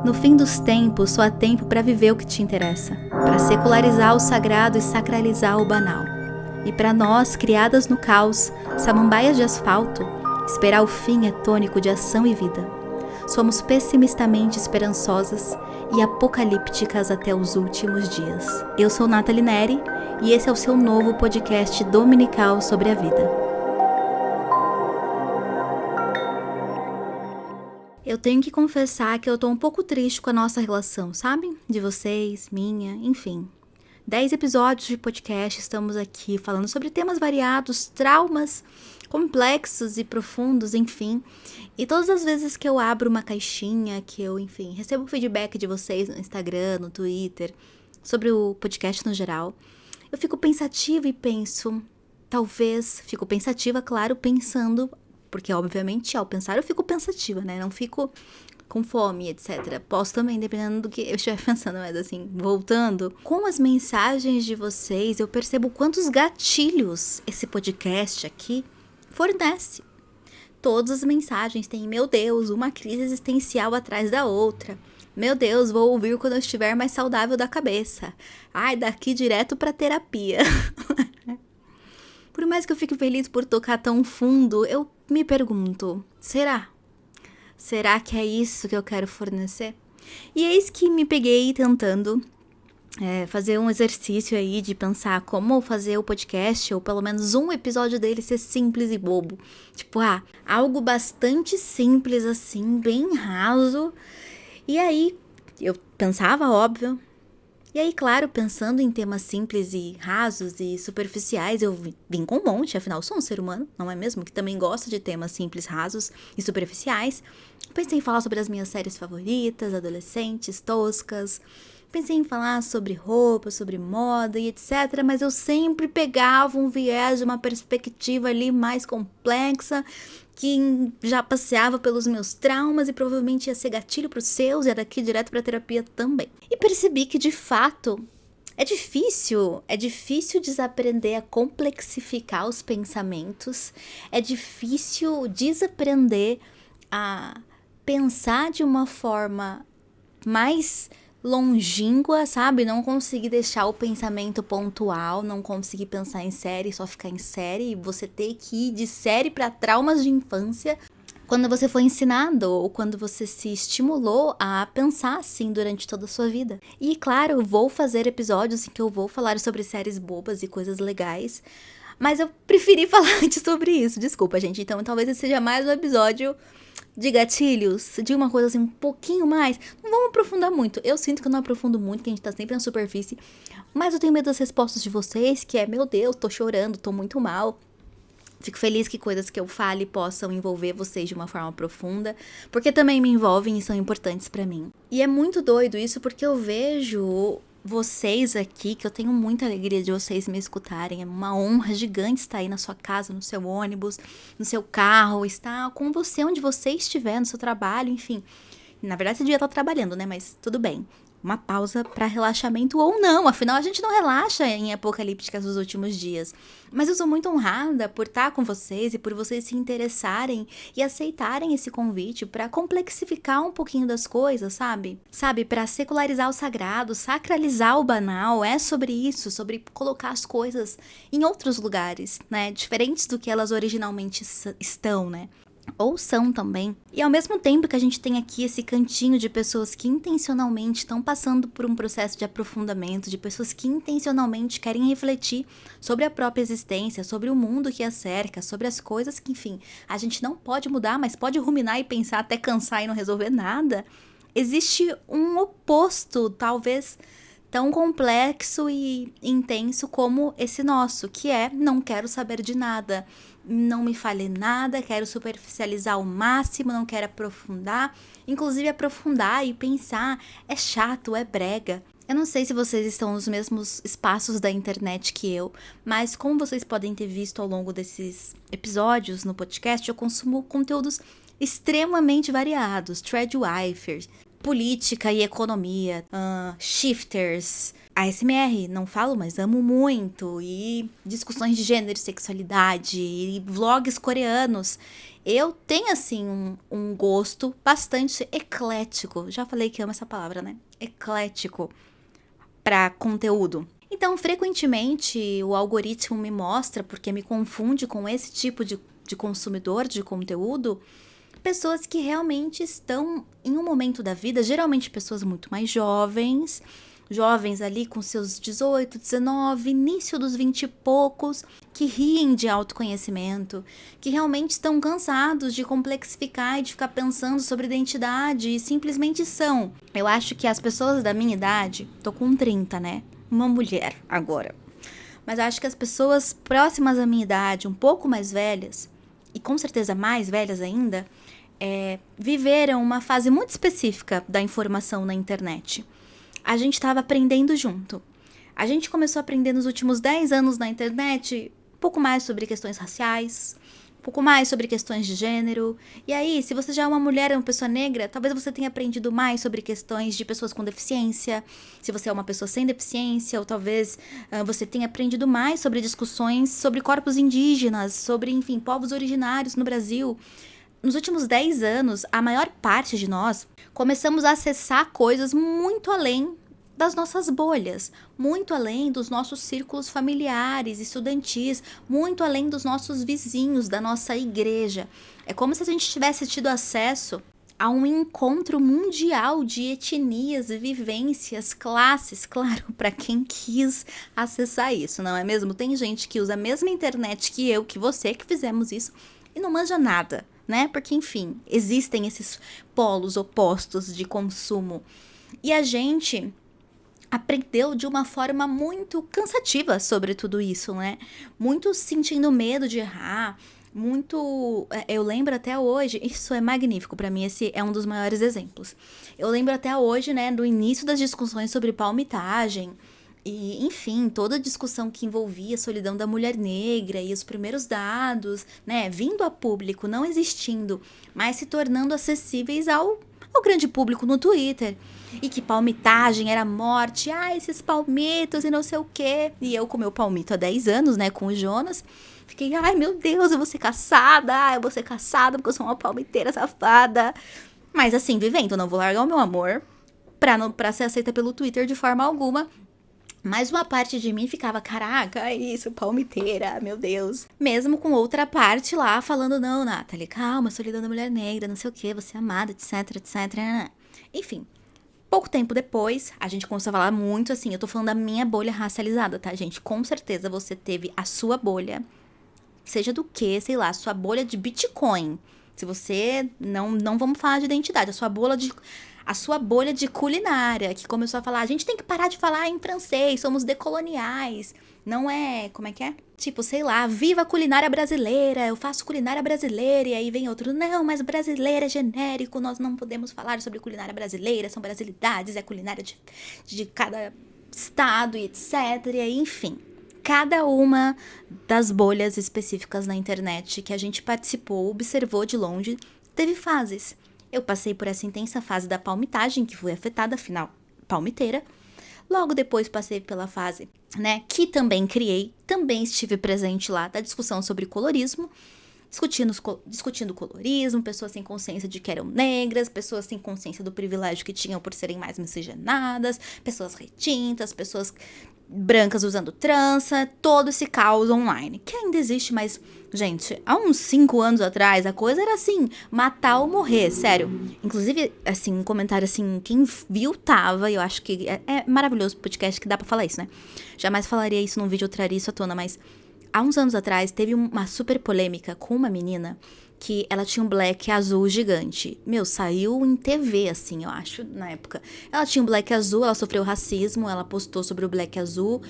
No fim dos tempos, só há tempo para viver o que te interessa, para secularizar o sagrado e sacralizar o banal. E para nós, criadas no caos, samambaias de asfalto, esperar o fim é tônico de ação e vida. Somos pessimistamente esperançosas e apocalípticas até os últimos dias. Eu sou Nathalie Neri e esse é o seu novo podcast dominical sobre a vida. Eu tenho que confessar que eu tô um pouco triste com a nossa relação, sabe? De vocês, minha, enfim. 10 episódios de podcast, estamos aqui falando sobre temas variados, traumas complexos e profundos, enfim. E todas as vezes que eu abro uma caixinha, que eu, enfim, recebo feedback de vocês no Instagram, no Twitter, sobre o podcast no geral, eu fico pensativa e penso, fico pensativa, claro, pensando, porque obviamente ao pensar eu fico pensativa, né? Não fico com fome, etc. Posso também, dependendo do que eu estiver pensando, mas assim, voltando. Com as mensagens de vocês, eu percebo quantos gatilhos esse podcast aqui fornece. Todas as mensagens têm, meu Deus, uma crise existencial atrás da outra. Meu Deus, vou ouvir quando eu estiver mais saudável da cabeça. Ai, daqui direto pra terapia. Por mais que eu fique feliz por tocar tão fundo, eu me pergunto, será? Será que é isso que eu quero fornecer? E eis que me peguei tentando fazer um exercício aí de pensar como fazer o podcast, ou pelo menos um episódio dele ser simples e bobo. Tipo, algo bastante simples assim, bem raso. E aí, eu pensava, óbvio. E aí, claro, pensando em temas simples e rasos e superficiais, eu vim com um monte, afinal, sou um ser humano, não é mesmo? Que também gosta de temas simples, rasos e superficiais. Pensei em falar sobre as minhas séries favoritas, adolescentes, toscas. Pensei em falar sobre roupa, sobre moda e etc. Mas eu sempre pegava um viés de uma perspectiva ali mais complexa, que já passeava pelos meus traumas e provavelmente ia ser gatilho para os seus, e daqui direto para terapia também. E percebi que, de fato, é difícil desaprender a complexificar os pensamentos, é difícil desaprender a pensar de uma forma mais longínqua, sabe? Não conseguir deixar o pensamento pontual, não conseguir pensar em série, só ficar em série, e você ter que ir de série para traumas de infância quando você foi ensinado ou quando você se estimulou a pensar assim durante toda a sua vida. E claro, eu vou fazer episódios em que eu vou falar sobre séries bobas e coisas legais, mas eu preferi falar antes sobre isso, desculpa, gente. Então talvez esse seja mais um episódio de gatilhos, de uma coisa assim um pouquinho mais. Não vamos aprofundar muito. Eu sinto que eu não aprofundo muito, que a gente tá sempre na superfície. Mas eu tenho medo das respostas de vocês, que é, meu Deus, tô chorando, tô muito mal. Fico feliz que coisas que eu fale possam envolver vocês de uma forma profunda, porque também me envolvem e são importantes pra mim. E é muito doido isso, porque eu vejo vocês aqui, que eu tenho muita alegria de vocês me escutarem. É uma honra gigante estar aí na sua casa, no seu ônibus, no seu carro, estar com você onde você estiver, no seu trabalho, enfim. Na verdade, você devia estar trabalhando, né? Mas tudo bem. Uma pausa para relaxamento ou não. Afinal, a gente não relaxa em apocalípticas dos últimos dias. Mas eu sou muito honrada por estar com vocês e por vocês se interessarem e aceitarem esse convite para complexificar um pouquinho das coisas, sabe? Sabe, para secularizar o sagrado, sacralizar o banal. É sobre isso, sobre colocar as coisas em outros lugares, né? Diferentes do que elas originalmente estão, né? Ou são também. E ao mesmo tempo que a gente tem aqui esse cantinho de pessoas que intencionalmente estão passando por um processo de aprofundamento, de pessoas que intencionalmente querem refletir sobre a própria existência, sobre o mundo que a cerca, sobre as coisas que, enfim, a gente não pode mudar, mas pode ruminar e pensar até cansar e não resolver nada. Existe um oposto, talvez tão complexo e intenso como esse nosso, que é não quero saber de nada, não me fale nada, quero superficializar ao máximo, não quero aprofundar. Inclusive aprofundar e pensar é chato, é brega. Eu não sei se vocês estão nos mesmos espaços da internet que eu, mas como vocês podem ter visto ao longo desses episódios no podcast, eu consumo conteúdos extremamente variados, threadwifers, política e economia, shifters, ASMR, não falo, mas amo muito, e discussões de gênero e sexualidade, e vlogs coreanos. Eu tenho, assim, um gosto bastante eclético. Já falei que amo essa palavra, né? Eclético para conteúdo. Então, frequentemente, o algoritmo me mostra, porque me confunde com esse tipo de consumidor de conteúdo, pessoas que realmente estão em um momento da vida, geralmente pessoas muito mais jovens, jovens ali com seus 18, 19, início dos 20 e poucos, que riem de autoconhecimento, que realmente estão cansados de complexificar e de ficar pensando sobre identidade e simplesmente são. Eu acho que as pessoas da minha idade, tô com 30, né? Uma mulher agora. Mas eu acho que as pessoas próximas à minha idade, um pouco mais velhas, e com certeza mais velhas ainda, viveram uma fase muito específica da informação na internet. A gente estava aprendendo junto. A gente começou a aprender nos últimos 10 anos na internet um pouco mais sobre questões raciais, um pouco mais sobre questões de gênero. E aí, se você já é uma mulher ou uma pessoa negra, talvez você tenha aprendido mais sobre questões de pessoas com deficiência. Se você é uma pessoa sem deficiência, ou talvez você tenha aprendido mais sobre discussões sobre corpos indígenas, sobre, enfim, povos originários no Brasil. Nos últimos 10 anos, a maior parte de nós começamos a acessar coisas muito além das nossas bolhas, muito além dos nossos círculos familiares, estudantis, muito além dos nossos vizinhos, da nossa igreja. É como se a gente tivesse tido acesso a um encontro mundial de etnias, vivências, classes, claro, para quem quis acessar isso, não é mesmo? Tem gente que usa a mesma internet que eu, que você, que fizemos isso e não manja nada, né? Porque, enfim, existem esses polos opostos de consumo. E a gente aprendeu de uma forma muito cansativa sobre tudo isso, né? Muito sentindo medo de errar, muito... Eu lembro até hoje, isso é magnífico pra mim, esse é um dos maiores exemplos. Eu lembro até hoje, né, do início das discussões sobre palmitagem, e, enfim, toda a discussão que envolvia a solidão da mulher negra e os primeiros dados, né, vindo a público, não existindo, mas se tornando acessíveis ao grande público no Twitter. E que palmitagem era morte, esses palmitos e não sei o quê. E eu com meu palmito há 10 anos, né, com o Jonas, fiquei, meu Deus, eu vou ser caçada porque eu sou uma palmiteira safada. Mas assim, vivendo, não vou largar o meu amor pra ser aceita pelo Twitter de forma alguma. Mas uma parte de mim ficava, caraca, é isso, palmiteira, meu Deus. Mesmo com outra parte lá falando, não, Nathalie, calma, solidão da mulher negra, não sei o que, você é amada, etc, etc. Enfim, pouco tempo depois, a gente começou a falar muito assim, eu tô falando da minha bolha racializada, tá, gente? Com certeza você teve a sua bolha, seja do que, sei lá, a sua bolha de Bitcoin. Se você, não vamos falar de identidade, a sua bolha de culinária, que começou a falar, a gente tem que parar de falar em francês, somos decoloniais, não é, como é que é? Tipo, sei lá, viva a culinária brasileira, eu faço culinária brasileira, e aí vem outro, não, mas brasileira é genérico, nós não podemos falar sobre culinária brasileira, são brasilidades, é culinária de cada estado e etc, e aí, enfim. Cada uma das bolhas específicas na internet que a gente participou, observou de longe, teve fases. Eu passei por essa intensa fase da palmitagem, que fui afetada, afinal, palmiteira. Logo depois passei pela fase, né, que também criei, também estive presente lá, da discussão sobre colorismo, discutindo colorismo, pessoas sem consciência de que eram negras, pessoas sem consciência do privilégio que tinham por serem mais miscigenadas, pessoas retintas, pessoas brancas usando trança, todo esse caos online, que ainda existe, mas, gente, há uns 5 anos atrás, a coisa era assim, matar ou morrer, sério. Inclusive, assim, um comentário assim, quem viu tava, e eu acho que é maravilhoso o podcast que dá pra falar isso, né? Jamais falaria isso num vídeo, eu traria isso à tona, mas há uns anos atrás, teve uma super polêmica com uma menina que ela tinha um black azul gigante. Meu, saiu em TV, assim, eu acho, na época. Ela tinha um black azul, ela sofreu racismo, ela postou sobre o black azul,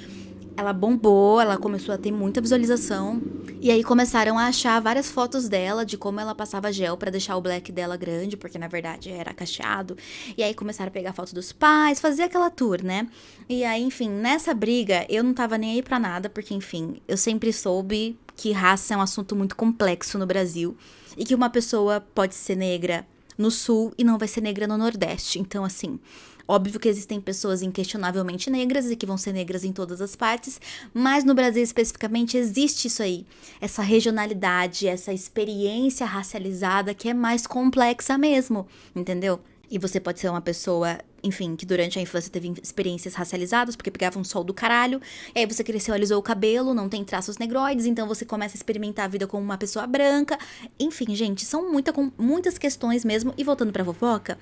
ela bombou, ela começou a ter muita visualização. E aí começaram a achar várias fotos dela, de como ela passava gel pra deixar o black dela grande, porque na verdade era cacheado. E aí começaram a pegar foto dos pais, fazer aquela tour, né? E aí, enfim, nessa briga, eu não tava nem aí pra nada, porque, enfim, eu sempre soube que raça é um assunto muito complexo no Brasil. E que uma pessoa pode ser negra no sul e não vai ser negra no nordeste. Então, assim, óbvio que existem pessoas inquestionavelmente negras e que vão ser negras em todas as partes, mas no Brasil especificamente existe isso aí, essa regionalidade, essa experiência racializada que é mais complexa mesmo, entendeu? E você pode ser uma pessoa, enfim, que durante a infância teve experiências racializadas, porque pegava um sol do caralho, e aí você cresceu, alisou o cabelo, não tem traços negroides, então você começa a experimentar a vida como uma pessoa branca. Enfim, gente, são muitas questões mesmo. E voltando pra fofoca,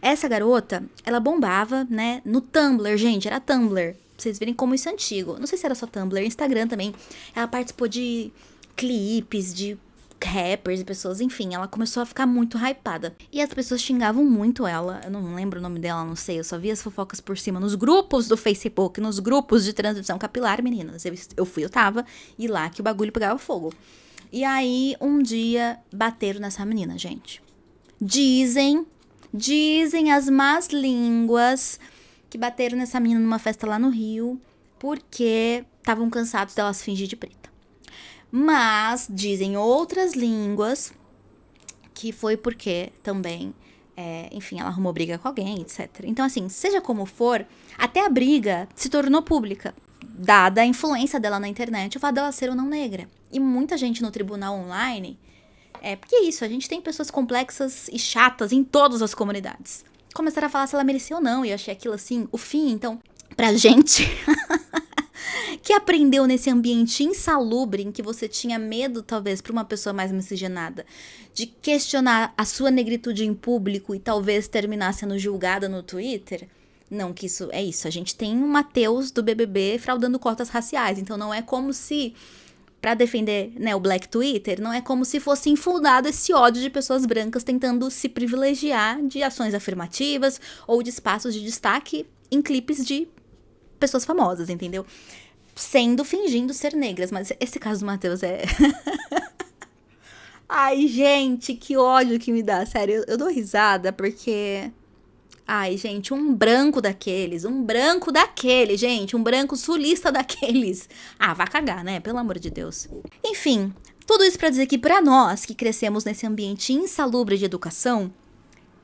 essa garota, ela bombava, né, no Tumblr, gente, era Tumblr. Pra vocês verem como isso é antigo. Não sei se era só Tumblr, Instagram também. Ela participou de clipes, de rappers e pessoas, enfim, ela começou a ficar muito hypada. E as pessoas xingavam muito ela, eu não lembro o nome dela, não sei, eu só vi as fofocas por cima nos grupos do Facebook, nos grupos de transição capilar, meninas. Eu tava, e lá que o bagulho pegava fogo. E aí, um dia, bateram nessa menina, gente. Dizem as más línguas que bateram nessa menina numa festa lá no Rio, porque estavam cansados dela se fingir de preta. Mas dizem outras línguas que foi porque também, enfim, ela arrumou briga com alguém, etc. Então, assim, seja como for, até a briga se tornou pública, dada a influência dela na internet, o fato dela ser ou não negra. E muita gente no tribunal online, porque é isso, a gente tem pessoas complexas e chatas em todas as comunidades. Começaram a falar se ela merecia ou não, e eu achei aquilo assim, o fim. Então, pra gente que aprendeu nesse ambiente insalubre, em que você tinha medo, talvez, para uma pessoa mais miscigenada, de questionar a sua negritude em público e talvez terminar sendo julgada no Twitter. Não que isso é isso. A gente tem um Matheus do BBB fraudando cotas raciais. Então não é como se, para defender, né, o Black Twitter, não é como se fosse infundado esse ódio de pessoas brancas tentando se privilegiar de ações afirmativas ou de espaços de destaque em clipes de pessoas famosas, entendeu? Fingindo ser negras, mas esse caso do Matheus é... Ai, gente, que ódio que me dá, sério, eu dou risada porque... Ai, gente, um branco daqueles, gente, um branco sulista daqueles. Ah, vai cagar, né, pelo amor de Deus. Enfim, tudo isso pra dizer que pra nós, que crescemos nesse ambiente insalubre de educação...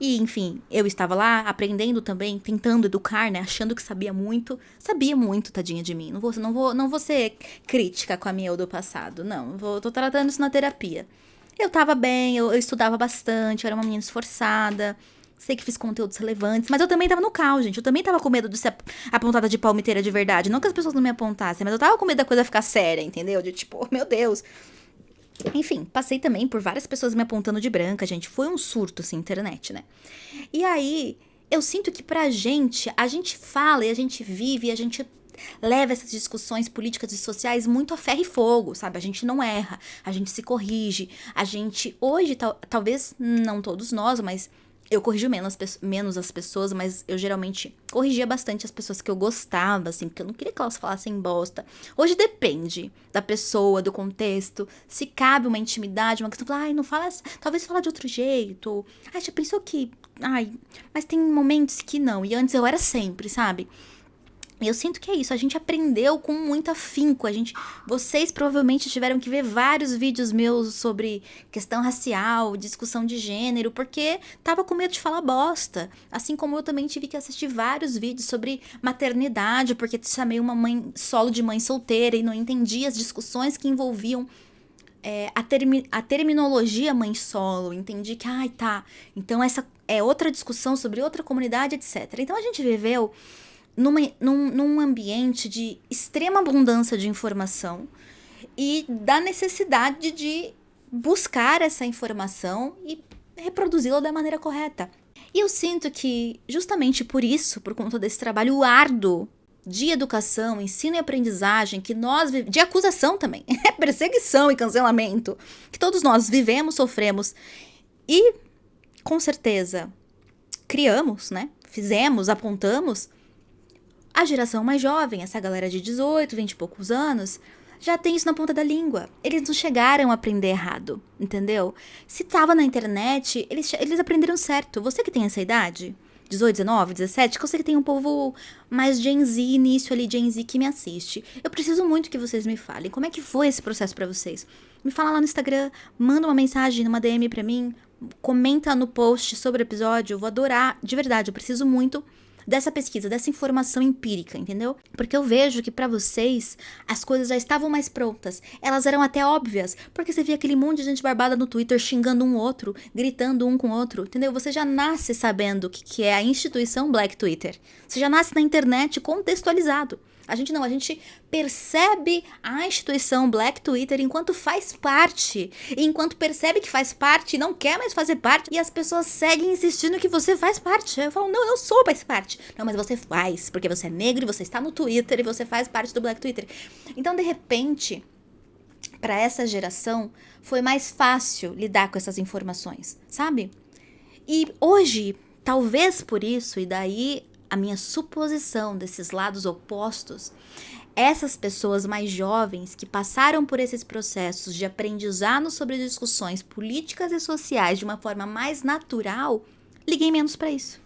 E, enfim, eu estava lá aprendendo também, tentando educar, né? Achando que sabia muito. Sabia muito, tadinha de mim. Não vou ser crítica com a minha eu do passado. Não, tô tratando isso na terapia. Eu tava bem, eu estudava bastante, eu era uma menina esforçada. Sei que fiz conteúdos relevantes, mas eu também tava no caos, gente. Eu também tava com medo de ser apontada de palmiteira de verdade. Não que as pessoas não me apontassem, mas eu tava com medo da coisa ficar séria, entendeu? De tipo, meu Deus... Enfim, passei também por várias pessoas me apontando de branca, gente. Foi um surto, assim, internet, né? E aí, eu sinto que pra gente, a gente fala e a gente vive e a gente leva essas discussões políticas e sociais muito a ferro e fogo, sabe? A gente não erra, a gente se corrige, a gente... Hoje, talvez não todos nós, mas... Eu corrijo menos as pessoas, mas eu geralmente corrigia bastante as pessoas que eu gostava, assim, porque eu não queria que elas falassem bosta. Hoje depende da pessoa, do contexto, se cabe uma intimidade, uma questão, ai, não fala, talvez fala de outro jeito. Ai, já pensou que, ai, mas tem momentos que não, e antes eu era sempre, sabe? Eu sinto que é isso, a gente aprendeu com muito afinco, vocês provavelmente tiveram que ver vários vídeos meus sobre questão racial, discussão de gênero, porque tava com medo de falar bosta, assim como eu também tive que assistir vários vídeos sobre maternidade, porque chamei uma mãe solo de mãe solteira e não entendi as discussões que envolviam a terminologia mãe solo, entendi que, então essa é outra discussão sobre outra comunidade, etc. Então a gente viveu num ambiente de extrema abundância de informação e da necessidade de buscar essa informação e reproduzi-la da maneira correta. E eu sinto que, justamente por isso, por conta desse trabalho árduo de educação, ensino e aprendizagem, de acusação também, perseguição e cancelamento, que todos nós vivemos, sofremos e, com certeza, criamos, né? Fizemos, apontamos. A geração mais jovem, essa galera de 18, 20 e poucos anos, já tem isso na ponta da língua. Eles não chegaram a aprender errado, entendeu? Se tava na internet, eles aprenderam certo. Você que tem essa idade, 18, 19, 17, que eu sei que tem um povo mais Gen Z, início ali Gen Z que me assiste. Eu preciso muito que vocês me falem como é que foi esse processo pra vocês. Me fala lá no Instagram, manda uma mensagem, uma DM pra mim, comenta no post sobre o episódio, eu vou adorar, de verdade, eu preciso muito dessa pesquisa, dessa informação empírica, entendeu? Porque eu vejo que pra vocês as coisas já estavam mais prontas, elas eram até óbvias, porque você via aquele monte de gente barbada no Twitter xingando um outro, gritando um com o outro, entendeu? Você já nasce sabendo o que é a instituição Black Twitter. Você já nasce na internet contextualizado. A gente não, a gente percebe a instituição Black Twitter enquanto faz parte. E enquanto percebe que faz parte, não quer mais fazer parte. E as pessoas seguem insistindo que você faz parte. Eu falo, não, eu sou mais parte. Não, mas você faz, porque você é negro e você está no Twitter e você faz parte do Black Twitter. Então, de repente, para essa geração, foi mais fácil lidar com essas informações, sabe? E hoje, talvez por isso, e daí a minha suposição desses lados opostos, essas pessoas mais jovens que passaram por esses processos de aprendizado sobre discussões políticas e sociais de uma forma mais natural, liguem menos para isso.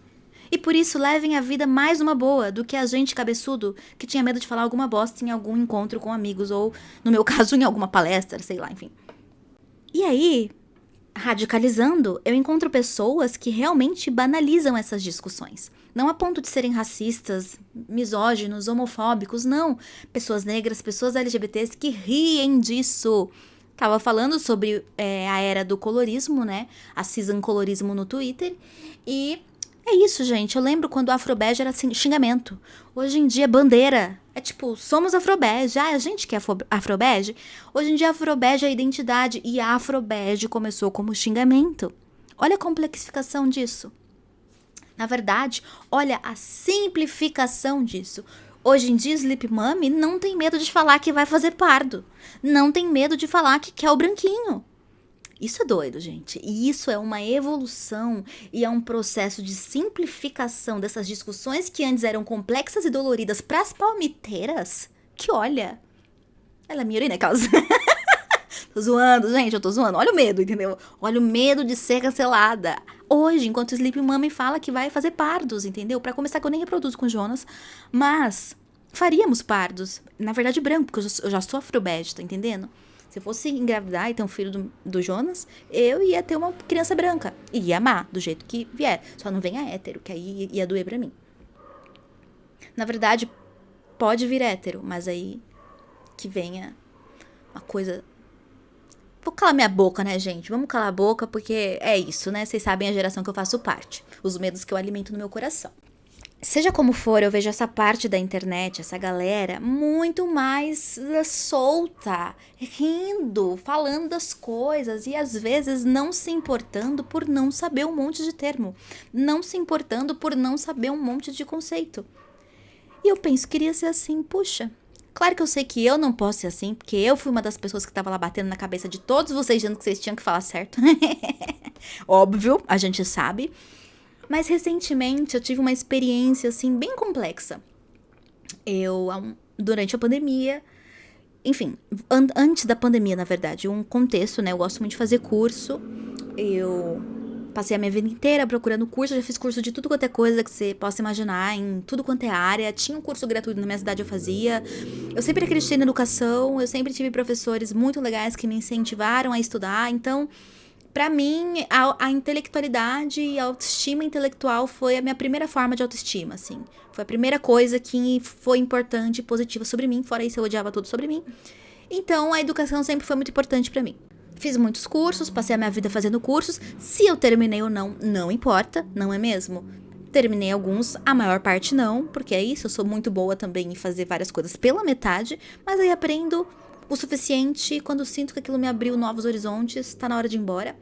E por isso levem a vida mais numa boa do que a gente cabeçudo que tinha medo de falar alguma bosta em algum encontro com amigos ou, no meu caso, em alguma palestra, sei lá, enfim. E aí, radicalizando, eu encontro pessoas que realmente banalizam essas discussões. Não a ponto de serem racistas, misóginos, homofóbicos, não. Pessoas negras, pessoas LGBTs que riem disso. Tava falando sobre a era do colorismo, né? A season colorismo no Twitter. E é isso, gente. Eu lembro quando o Afrobege era assim, xingamento. Hoje em dia, bandeira. É tipo, somos Afrobege. Ah, a gente que é Afrobege. Hoje em dia, Afrobege é identidade. E a Afrobege começou como xingamento. Olha a complexificação disso. Na verdade, olha a simplificação disso. Hoje em dia, Sleep Mummy não tem medo de falar que vai fazer pardo. Não tem medo de falar que quer o branquinho. Isso é doido, gente. E isso é uma evolução e é um processo de simplificação dessas discussões que antes eram complexas e doloridas para as palmiteiras. Que olha, ela é minha urina, aquelas... Tô zoando, gente, eu tô zoando. Olha o medo, entendeu? Olha o medo de ser cancelada. Hoje, enquanto o Sleep Mummy fala que vai fazer pardos, entendeu? Pra começar, que eu nem reproduzo com o Jonas, mas faríamos pardos. Na verdade, branco, porque eu já sou afrobege, tá entendendo? Se eu fosse engravidar e ter um filho do Jonas, eu ia ter uma criança branca. E ia amar, do jeito que vier. Só não venha hétero, que aí ia doer pra mim. Na verdade, pode vir hétero, mas aí que venha uma coisa... Vou calar minha boca, né, gente? Vamos calar a boca, porque é isso, né? Vocês sabem a geração que eu faço parte. Os medos que eu alimento no meu coração. Seja como for, eu vejo essa parte da internet, essa galera, muito mais solta, rindo, falando das coisas e às vezes não se importando por não saber um monte de termo. Não se importando por não saber um monte de conceito. E eu penso, queria ser assim, puxa... Claro que eu sei que eu não posso ser assim, porque eu fui uma das pessoas que tava lá batendo na cabeça de todos vocês, dizendo que vocês tinham que falar certo. Óbvio, a gente sabe. Mas recentemente eu tive uma experiência, assim, bem complexa. Durante a pandemia, enfim, antes da pandemia, na verdade, um contexto, né? Eu gosto muito de fazer curso. Eu passei a minha vida inteira procurando curso, já fiz curso de tudo quanto é coisa que você possa imaginar, em tudo quanto é área. Tinha um curso gratuito na minha cidade, eu fazia. Eu sempre acreditei na educação, eu sempre tive professores muito legais que me incentivaram a estudar. Então, pra mim, a intelectualidade e a autoestima intelectual foi a minha primeira forma de autoestima, assim. Foi a primeira coisa que foi importante e positiva sobre mim, fora isso eu odiava tudo sobre mim. Então, a educação sempre foi muito importante pra mim. Fiz muitos cursos, passei a minha vida fazendo cursos. Se eu terminei ou não, não importa, não é mesmo? Terminei alguns, a maior parte não, porque é isso, eu sou muito boa também em fazer várias coisas pela metade, mas aí aprendo o suficiente quando sinto que aquilo me abriu novos horizontes, tá na hora de ir embora.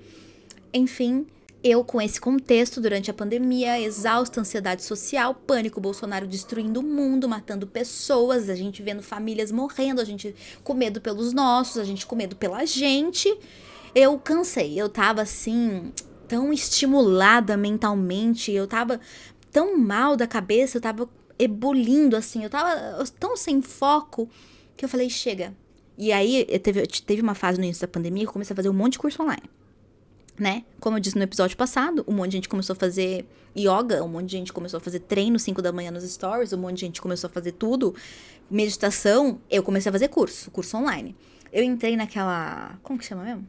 Enfim, eu com esse contexto durante a pandemia, exausta, ansiedade social, pânico, Bolsonaro destruindo o mundo, matando pessoas, a gente vendo famílias morrendo, a gente com medo pelos nossos, a gente com medo pela gente. Eu cansei, eu tava assim, tão estimulada mentalmente, eu tava tão mal da cabeça, eu tava ebulindo assim, eu tava tão sem foco que eu falei, chega. E aí, teve uma fase no início da pandemia que eu comecei a fazer um monte de curso online. Né? Como eu disse no episódio passado, um monte de gente começou a fazer yoga, um monte de gente começou a fazer treino 5 da manhã nos stories, um monte de gente começou a fazer tudo, meditação, eu comecei a fazer curso online. Eu entrei naquela, como que chama mesmo?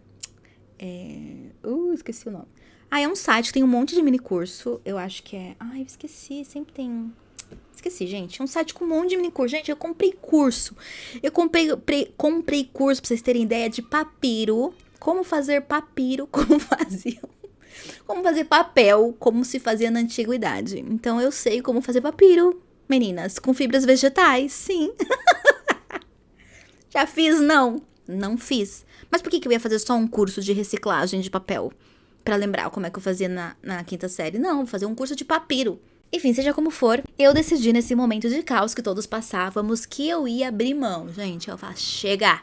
Esqueci o nome. Ah, é um site que tem um monte de mini curso. Eu acho que é... Ai, eu esqueci. Sempre tem... Esqueci, gente. É um site com um monte de mini curso. Gente, eu comprei curso. Eu comprei curso, pra vocês terem ideia, de papiro. Como fazer papiro, como fazer papel, como se fazia na antiguidade. Então, eu sei como fazer papiro, meninas, com fibras vegetais, sim. Já fiz? Não. Não fiz. Mas por que eu ia fazer só um curso de reciclagem de papel? Pra lembrar como é que eu fazia na quinta série? Não, vou fazer um curso de papiro. Enfim, seja como for, eu decidi nesse momento de caos que todos passávamos que eu ia abrir mão. Gente, eu falo, chega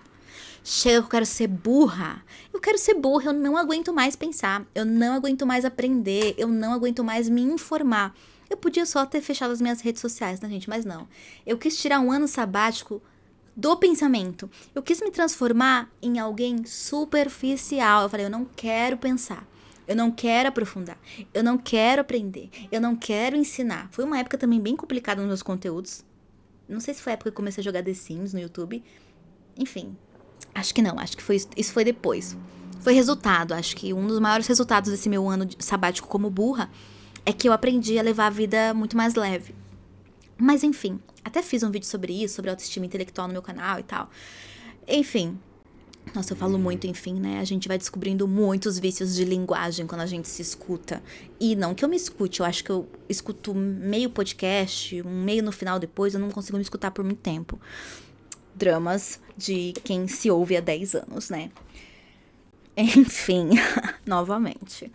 que eu quero ser burra. Eu quero ser burra, eu não aguento mais pensar. Eu não aguento mais aprender, eu não aguento mais me informar. Eu podia só ter fechado as minhas redes sociais, né, gente? Mas não. Eu quis tirar um ano sabático do pensamento. Eu quis me transformar em alguém superficial. Eu falei, eu não quero pensar. Eu não quero aprofundar. Eu não quero aprender. Eu não quero ensinar. Foi uma época também bem complicada nos meus conteúdos. Não sei se foi a época que eu comecei a jogar The Sims no YouTube. Enfim, acho que não. Acho que isso foi depois. Foi resultado. Acho que um dos maiores resultados desse meu ano sabático como burra é que eu aprendi a levar a vida muito mais leve. Mas enfim, até fiz um vídeo sobre isso, sobre autoestima intelectual no meu canal e tal. Enfim, nossa, eu falo muito, enfim, né? A gente vai descobrindo muitos vícios de linguagem quando a gente se escuta. E não que eu me escute, eu acho que eu escuto meio podcast, um meio no final depois, eu não consigo me escutar por muito tempo. Dramas de quem se ouve há 10 anos, né? Enfim, novamente.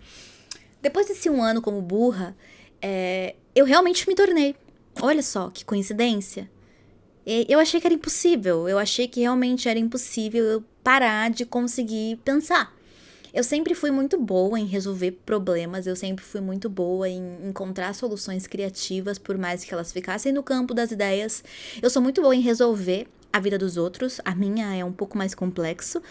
Depois desse um ano como burra, eu realmente me tornei. Olha só, que coincidência. Eu achei que era impossível. Eu achei que realmente era impossível eu parar de conseguir pensar. Eu sempre fui muito boa em resolver problemas. Eu sempre fui muito boa em encontrar soluções criativas, por mais que elas ficassem no campo das ideias. Eu sou muito boa em resolver a vida dos outros. A minha é um pouco mais complexo.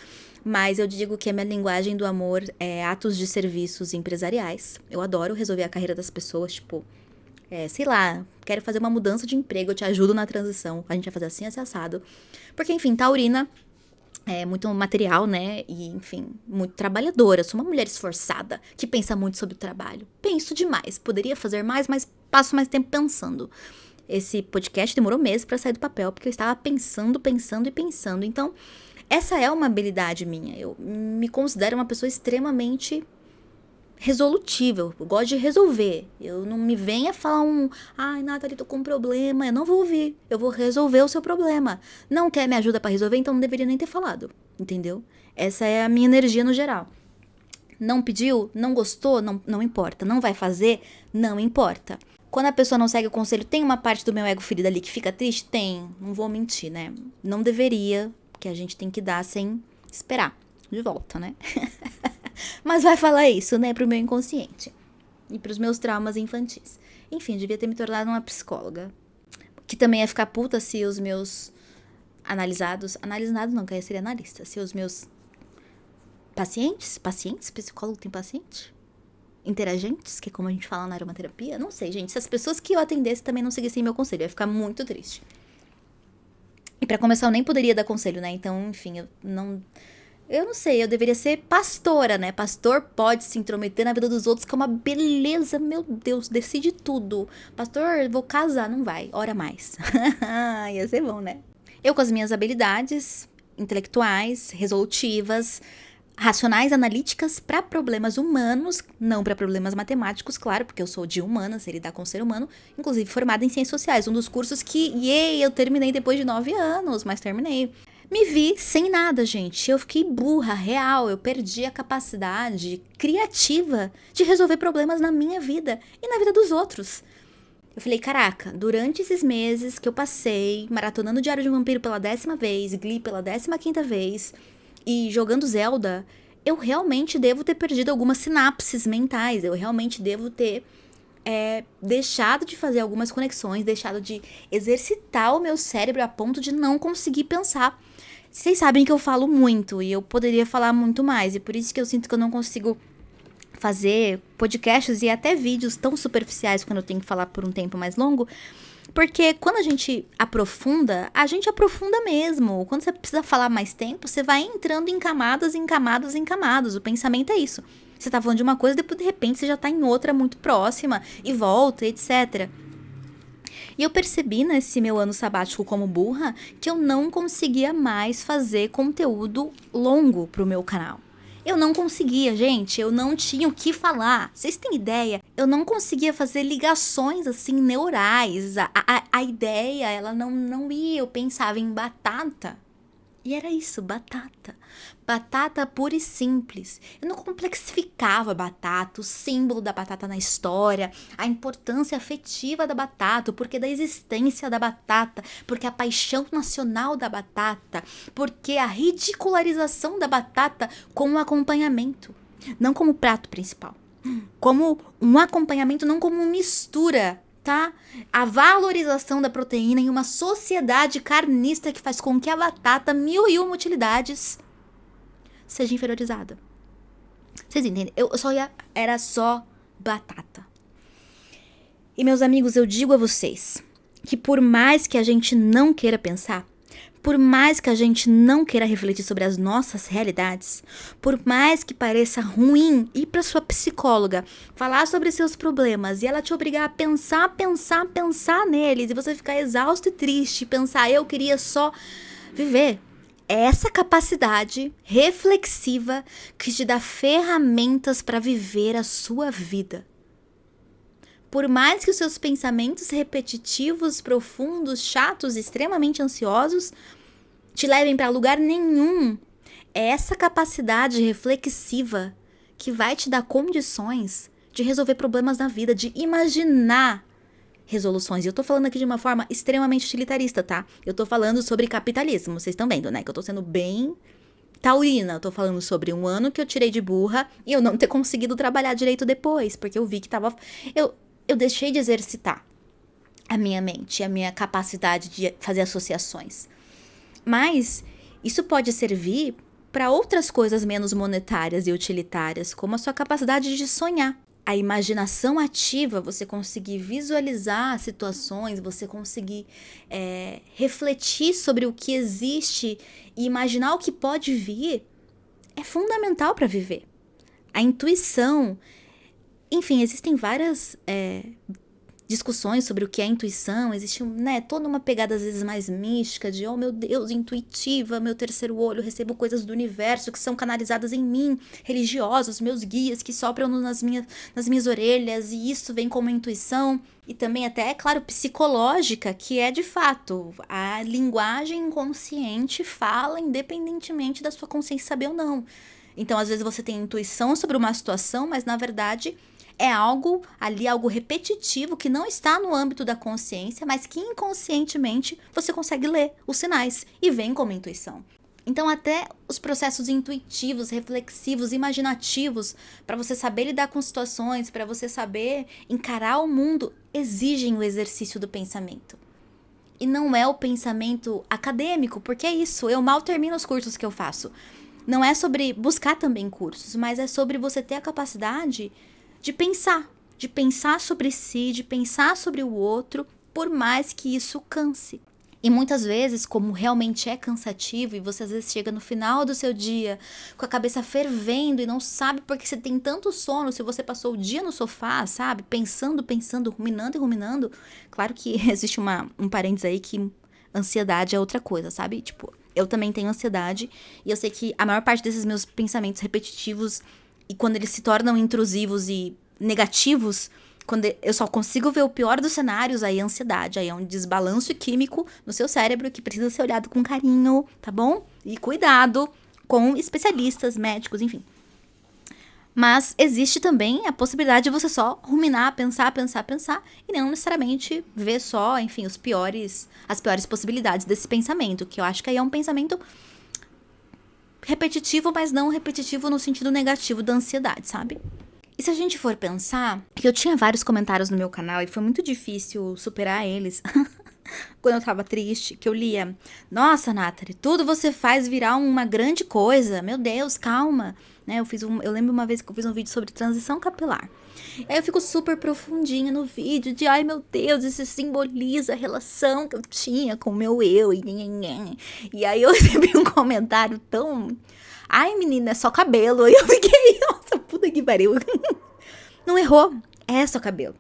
Mas eu digo que a minha linguagem do amor é atos de serviços empresariais. Eu adoro resolver a carreira das pessoas, tipo... sei lá, quero fazer uma mudança de emprego, eu te ajudo na transição. A gente vai fazer assim, assim, assado. Porque, enfim, taurina é muito material, né? E, enfim, muito trabalhadora. Sou uma mulher esforçada, que pensa muito sobre o trabalho. Penso demais. Poderia fazer mais, mas passo mais tempo pensando. Esse podcast demorou meses pra sair do papel, porque eu estava pensando. Então, essa é uma habilidade minha. Eu me considero uma pessoa extremamente... resolutível, eu gosto de resolver. Eu não me venha falar ai, Nathalie, tô com um problema. Eu não vou ouvir, eu vou resolver o seu problema. Não quer me ajuda pra resolver, então não deveria nem ter falado, entendeu? Essa é a minha energia no geral. Não pediu, não gostou, não importa. Não vai fazer, não importa. Quando a pessoa não segue o conselho, tem uma parte do meu ego ferido ali que fica triste? Tem, não vou mentir, né? Não deveria, porque a gente tem que dar sem esperar de volta, né? Mas vai falar isso, né, pro meu inconsciente. E pros meus traumas infantis. Enfim, devia ter me tornado uma psicóloga. Que também ia ficar puta se os meus analisados não, que aí seria analista. Se os meus pacientes, psicólogo tem paciente? Interagentes, que é como a gente fala na aromaterapia. Não sei, gente, se as pessoas que eu atendesse também não seguissem meu conselho, eu ia ficar muito triste. E pra começar, eu nem poderia dar conselho, né, então, enfim, eu não sei, eu deveria ser pastora, né? Pastor pode se intrometer na vida dos outros, que é uma beleza, meu Deus, decide tudo. Pastor, vou casar, não vai, ora mais. Ia ser bom, né? Eu com as minhas habilidades intelectuais, resolutivas, racionais, analíticas para problemas humanos, não para problemas matemáticos, claro, porque eu sou de humanas, sei lidar com o ser humano, inclusive formada em ciências sociais, um dos cursos que, eu terminei depois de 9 anos, mas terminei. Me vi sem nada, gente. Eu fiquei burra, real. Eu perdi a capacidade criativa de resolver problemas na minha vida e na vida dos outros. Eu falei, caraca, durante esses meses que eu passei maratonando Diário de um Vampiro pela 10ª vez, Glee pela 15ª vez e jogando Zelda, eu realmente devo ter perdido algumas sinapses mentais. Eu realmente devo ter deixado de fazer algumas conexões, deixado de exercitar o meu cérebro a ponto de não conseguir pensar. Vocês sabem que eu falo muito e eu poderia falar muito mais, e por isso que eu sinto que eu não consigo fazer podcasts e até vídeos tão superficiais quando eu tenho que falar por um tempo mais longo, Porque quando a gente aprofunda mesmo. Quando você precisa falar mais tempo, você vai entrando em camadas, em camadas, em camadas. O pensamento é isso. Você tá falando de uma coisa, depois de repente você já tá em outra muito próxima e volta, etc. E eu percebi nesse meu ano sabático como burra que eu não conseguia mais fazer conteúdo longo pro meu canal. Eu não conseguia, gente, eu não tinha o que falar. Vocês têm ideia? Eu não conseguia fazer ligações assim neurais. A ideia, ela não ia. Eu pensava em batata. E era isso, batata. Batata pura e simples. Eu não complexificava a batata, o símbolo da batata na história, a importância afetiva da batata, o porquê da existência da batata, porque a paixão nacional da batata, porque a ridicularização da batata como um acompanhamento, não como prato principal, como um acompanhamento, não como uma mistura. Tá? A valorização da proteína em uma sociedade carnista que faz com que a batata, 1001 utilidades, seja inferiorizada. Vocês entendem? Era só batata. E meus amigos, eu digo a vocês que por mais que a gente não queira pensar, por mais que a gente não queira refletir sobre as nossas realidades, por mais que pareça ruim ir para sua psicóloga, falar sobre seus problemas e ela te obrigar a pensar neles e você ficar exausto e triste, pensar, eu queria só viver. É essa capacidade reflexiva que te dá ferramentas para viver a sua vida. Por mais que os seus pensamentos repetitivos, profundos, chatos, extremamente ansiosos te levem para lugar nenhum, é essa capacidade reflexiva que vai te dar condições de resolver problemas na vida, de imaginar resoluções. E eu tô falando aqui de uma forma extremamente utilitarista, tá? Eu tô falando sobre capitalismo, vocês estão vendo, né? Que eu tô sendo bem taurina. Eu tô falando sobre um ano que eu tirei de burra e eu não ter conseguido trabalhar direito depois, porque eu vi que tava... Eu deixei de exercitar a minha mente, a minha capacidade de fazer associações. Mas isso pode servir para outras coisas menos monetárias e utilitárias, como a sua capacidade de sonhar. A imaginação ativa, você conseguir visualizar situações, você conseguir refletir sobre o que existe e imaginar o que pode vir, é fundamental para viver. A intuição... Enfim, existem várias discussões sobre o que é intuição. Existe toda uma pegada às vezes mais mística de, oh meu Deus, intuitiva, meu terceiro olho, recebo coisas do universo que são canalizadas em mim, religiosos, meus guias que sopram nas minhas orelhas e isso vem como intuição. E também até, é claro, psicológica, que é de fato, a linguagem inconsciente fala independentemente da sua consciência saber ou não. Então, às vezes você tem intuição sobre uma situação, mas na verdade... é algo repetitivo que não está no âmbito da consciência, mas que inconscientemente você consegue ler os sinais e vem como intuição. Então até os processos intuitivos, reflexivos, imaginativos, para você saber lidar com situações, para você saber encarar o mundo, exigem o exercício do pensamento. E não é o pensamento acadêmico, porque é isso, eu mal termino os cursos que eu faço. Não é sobre buscar também cursos, mas é sobre você ter a capacidade de pensar sobre si, de pensar sobre o outro, por mais que isso canse. E muitas vezes, como realmente é cansativo, e você às vezes chega no final do seu dia com a cabeça fervendo e não sabe porque você tem tanto sono, se você passou o dia no sofá, sabe? Pensando, ruminando e ruminando. Claro que existe um parênteses aí que ansiedade é outra coisa, sabe? Tipo, eu também tenho ansiedade e eu sei que a maior parte desses meus pensamentos repetitivos e quando eles se tornam intrusivos e negativos, quando eu só consigo ver o pior dos cenários, aí é ansiedade, aí é um desbalanço químico no seu cérebro que precisa ser olhado com carinho, tá bom? E cuidado com especialistas, médicos, enfim. Mas existe também a possibilidade de você só ruminar, pensar e não necessariamente ver só, enfim, as piores possibilidades desse pensamento, que eu acho que aí é um pensamento repetitivo, mas não repetitivo no sentido negativo da ansiedade, sabe? E se a gente for pensar, que eu tinha vários comentários no meu canal e foi muito difícil superar eles, quando eu tava triste, que eu lia: nossa, Nathalie, tudo você faz virar uma grande coisa. Meu Deus, calma. Né, eu lembro uma vez que eu fiz um vídeo sobre transição capilar. Aí eu fico super profundinha no vídeo de, ai meu Deus, isso simboliza a relação que eu tinha com o meu eu. E aí eu recebi um comentário tão, ai menina, é só cabelo. E eu fiquei, nossa, puta que pariu. Não errou, é só cabelo.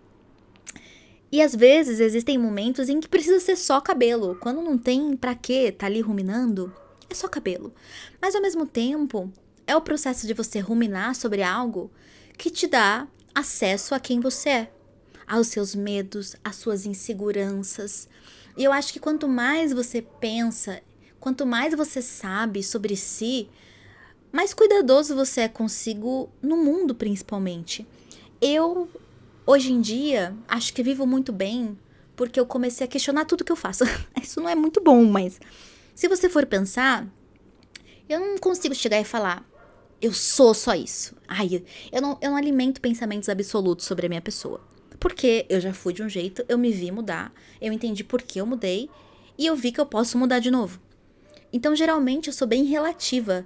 E às vezes existem momentos em que precisa ser só cabelo. Quando não tem pra quê tá ali ruminando, é só cabelo. Mas ao mesmo tempo, é o processo de você ruminar sobre algo que te dá acesso a quem você é, aos seus medos, às suas inseguranças. E eu acho que quanto mais você pensa, quanto mais você sabe sobre si, mais cuidadoso você é consigo no mundo, principalmente. Eu, hoje em dia, acho que vivo muito bem porque eu comecei a questionar tudo que eu faço. Isso não é muito bom, mas se você for pensar, eu não consigo chegar e falar: eu sou só isso. Ai, eu não alimento pensamentos absolutos sobre a minha pessoa. Porque eu já fui de um jeito, eu me vi mudar, eu entendi por que eu mudei e eu vi que eu posso mudar de novo. Então, geralmente, eu sou bem relativa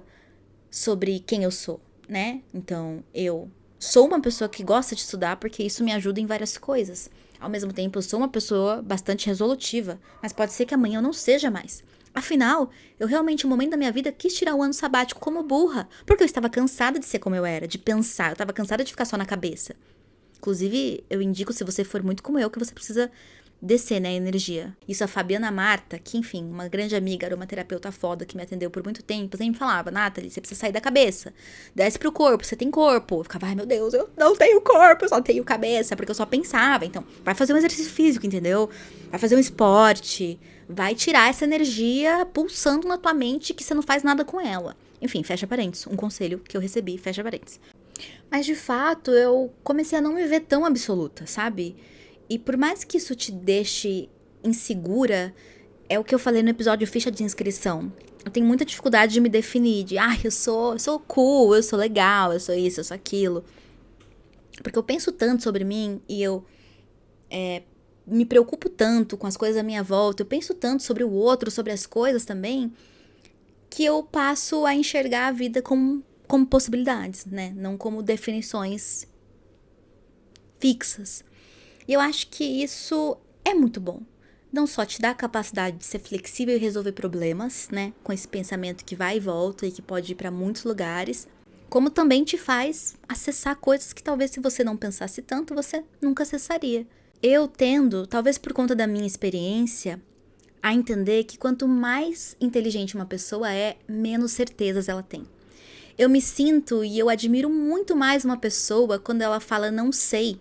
sobre quem eu sou, né? Então, eu sou uma pessoa que gosta de estudar porque isso me ajuda em várias coisas. Ao mesmo tempo, eu sou uma pessoa bastante resolutiva, mas pode ser que amanhã eu não seja mais. Afinal, eu realmente, no momento da minha vida, quis tirar o ano sabático como burra, porque eu estava cansada de ser como eu era, de pensar, eu estava cansada de ficar só na cabeça. Inclusive, eu indico, se você for muito como eu, que você precisa descer, né, a energia. Isso a Fabiana Marta, que enfim, uma grande amiga, era uma terapeuta foda que me atendeu por muito tempo, sempre falava: Nathalie, você precisa sair da cabeça, desce pro corpo, você tem corpo. Eu ficava: ai meu Deus, eu não tenho corpo, eu só tenho cabeça, porque eu só pensava. Então, vai fazer um exercício físico, entendeu? Vai fazer um esporte, vai tirar essa energia pulsando na tua mente que você não faz nada com ela. Enfim, fecha parênteses, um conselho que eu recebi, fecha parênteses. Mas de fato, eu comecei a não me ver tão absoluta, sabe? E por mais que isso te deixe insegura, é o que eu falei no episódio Ficha de Inscrição. Eu tenho muita dificuldade de me definir, de, eu sou cool, eu sou legal, eu sou isso, eu sou aquilo. Porque eu penso tanto sobre mim e eu me preocupo tanto com as coisas à minha volta, eu penso tanto sobre o outro, sobre as coisas também, que eu passo a enxergar a vida como possibilidades, né? Não como definições fixas. E eu acho que isso é muito bom. Não só te dá a capacidade de ser flexível e resolver problemas, né? Com esse pensamento que vai e volta e que pode ir para muitos lugares, como também te faz acessar coisas que talvez, se você não pensasse tanto, você nunca acessaria. Eu tendo, talvez por conta da minha experiência, a entender que quanto mais inteligente uma pessoa é, menos certezas ela tem. Eu me sinto e eu admiro muito mais uma pessoa quando ela fala não sei,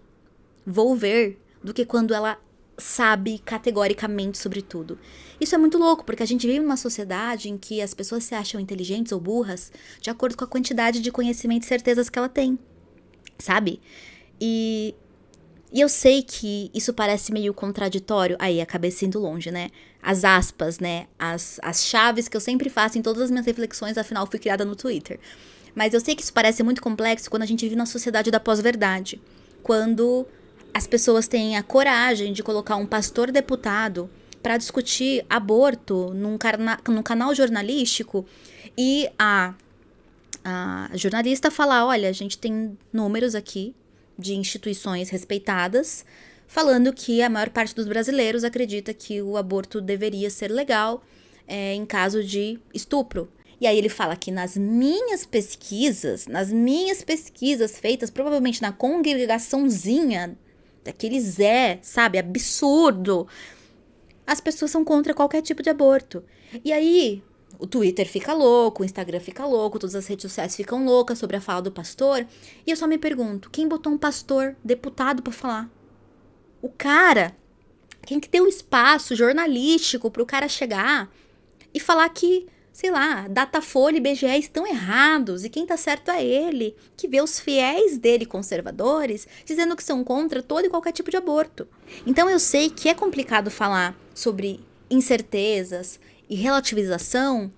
vou ver, do que quando ela sabe categoricamente sobre tudo. Isso é muito louco, porque a gente vive numa sociedade em que as pessoas se acham inteligentes ou burras de acordo com a quantidade de conhecimento e certezas que ela tem, sabe? E eu sei que isso parece meio contraditório, aí acabei sendo longe, né? As aspas, né? As chaves que eu sempre faço em todas as minhas reflexões, afinal fui criada no Twitter. Mas eu sei que isso parece muito complexo quando a gente vive na sociedade da pós-verdade. Quando as pessoas têm a coragem de colocar um pastor deputado para discutir aborto num canal jornalístico e a jornalista falar: olha, a gente tem números aqui de instituições respeitadas falando que a maior parte dos brasileiros acredita que o aborto deveria ser legal em caso de estupro. E aí ele fala que nas minhas pesquisas feitas provavelmente na congregaçãozinha daquele Zé, sabe, absurdo, as pessoas são contra qualquer tipo de aborto. E aí o Twitter fica louco, o Instagram fica louco, todas as redes sociais ficam loucas sobre a fala do pastor. E eu só me pergunto, quem botou um pastor deputado pra falar? O cara, quem que deu um espaço jornalístico pro cara chegar e falar que, sei lá, Datafolha e IBGE estão errados e quem tá certo é ele, que vê os fiéis dele conservadores dizendo que são contra todo e qualquer tipo de aborto. Então eu sei que é complicado falar sobre incertezas e relativização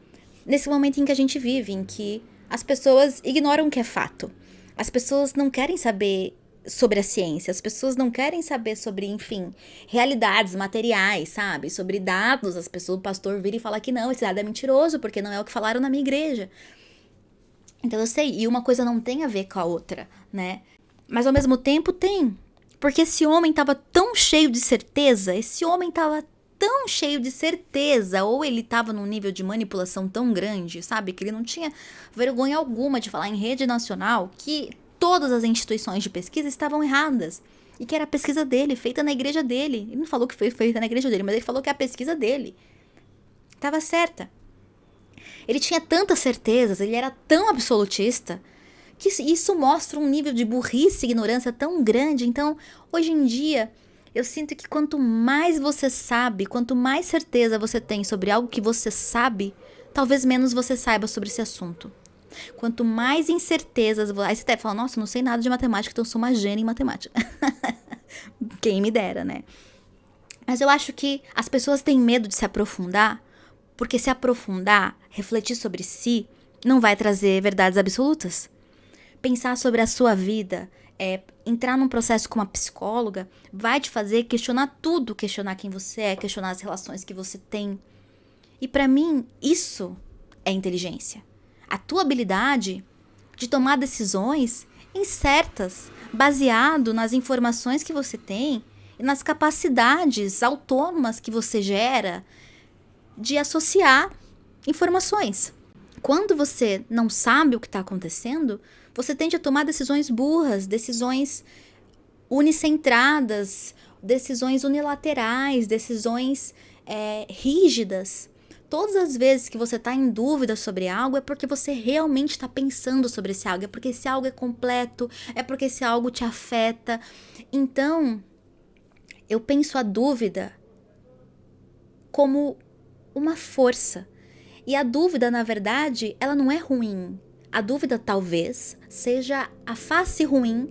nesse momento em que a gente vive, em que as pessoas ignoram o que é fato. As pessoas não querem saber sobre a ciência. As pessoas não querem saber sobre, enfim, realidades materiais, sabe? Sobre dados. O pastor vira e fala que não, esse dado é mentiroso, porque não é o que falaram na minha igreja. Então eu sei, e uma coisa não tem a ver com a outra, né? Mas ao mesmo tempo tem. Porque esse homem estava tão cheio de certeza, ou ele estava num nível de manipulação tão grande, sabe? Que ele não tinha vergonha alguma de falar em rede nacional que todas as instituições de pesquisa estavam erradas. E que era a pesquisa dele, feita na igreja dele. Ele não falou que foi feita na igreja dele, mas ele falou que a pesquisa dele estava certa. Ele tinha tantas certezas, ele era tão absolutista, que isso mostra um nível de burrice e ignorância tão grande. Então, hoje em dia, eu sinto que quanto mais você sabe, quanto mais certeza você tem sobre algo que você sabe, talvez menos você saiba sobre esse assunto. Quanto mais incertezas... Aí você deve falar, nossa, eu não sei nada de matemática, então eu sou uma gênia em matemática. Quem me dera, né? Mas eu acho que as pessoas têm medo de se aprofundar, porque se aprofundar, refletir sobre si, não vai trazer verdades absolutas. Pensar sobre a sua vida, entrar num processo com uma psicóloga, vai te fazer questionar tudo, questionar quem você é, questionar as relações que você tem. E pra mim, isso é inteligência. A tua habilidade de tomar decisões incertas, baseado nas informações que você tem e nas capacidades autônomas que você gera de associar informações. Quando você não sabe o que está acontecendo, você tende a tomar decisões burras, decisões unicentradas, decisões unilaterais, decisões rígidas. Todas as vezes que você está em dúvida sobre algo é porque você realmente está pensando sobre esse algo, é porque esse algo é completo, é porque esse algo te afeta. Então, eu penso a dúvida como uma força. E a dúvida, na verdade, ela não é ruim. A dúvida talvez seja a face ruim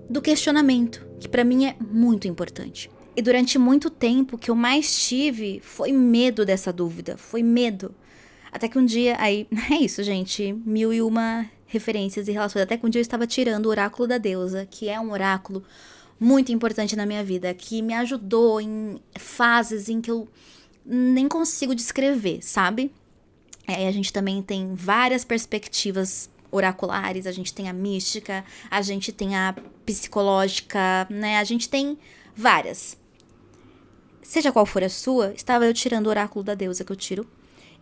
do questionamento, que para mim é muito importante. E durante muito tempo o que eu mais tive foi medo dessa dúvida, foi medo. Até que um dia, aí, é isso, gente, 1001 referências e relações. Até que um dia eu estava tirando o oráculo da deusa, que é um oráculo muito importante na minha vida, que me ajudou em fases em que eu nem consigo descrever, sabe? A gente também tem várias perspectivas oraculares, a gente tem a mística, a gente tem a psicológica, né? A gente tem várias. Seja qual for a sua, estava eu tirando o oráculo da deusa que eu tiro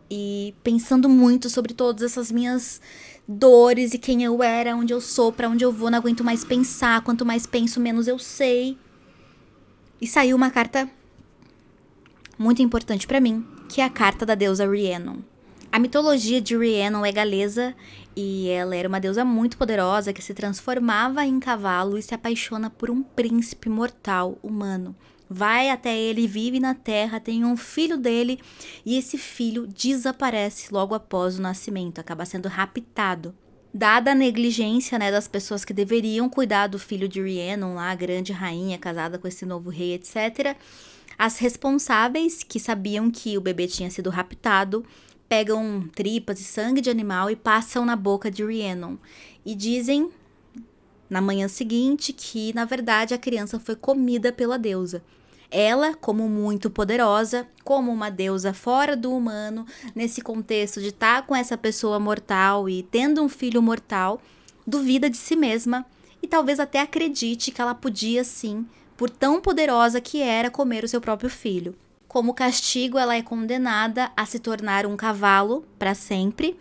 e pensando muito sobre todas essas minhas dores e quem eu era, onde eu sou, pra onde eu vou, não aguento mais pensar, quanto mais penso, menos eu sei. E saiu uma carta muito importante pra mim, que é a carta da deusa Rhiannon. A mitologia de Rhiannon é galesa e ela era uma deusa muito poderosa que se transformava em cavalo e se apaixona por um príncipe mortal humano. Vai até ele, vive na terra, tem um filho dele e esse filho desaparece logo após o nascimento, acaba sendo raptado. Dada a negligência, né, das pessoas que deveriam cuidar do filho de Rhiannon, lá, a grande rainha casada com esse novo rei, etc., as responsáveis, que sabiam que o bebê tinha sido raptado, pegam tripas e sangue de animal e passam na boca de Rhiannon. E dizem, na manhã seguinte, que, na verdade, a criança foi comida pela deusa. Ela, como muito poderosa, como uma deusa fora do humano, nesse contexto de estar com essa pessoa mortal e tendo um filho mortal, duvida de si mesma e talvez até acredite que ela podia, sim, por tão poderosa que era, comer o seu próprio filho. Como castigo, ela é condenada a se tornar um cavalo para sempre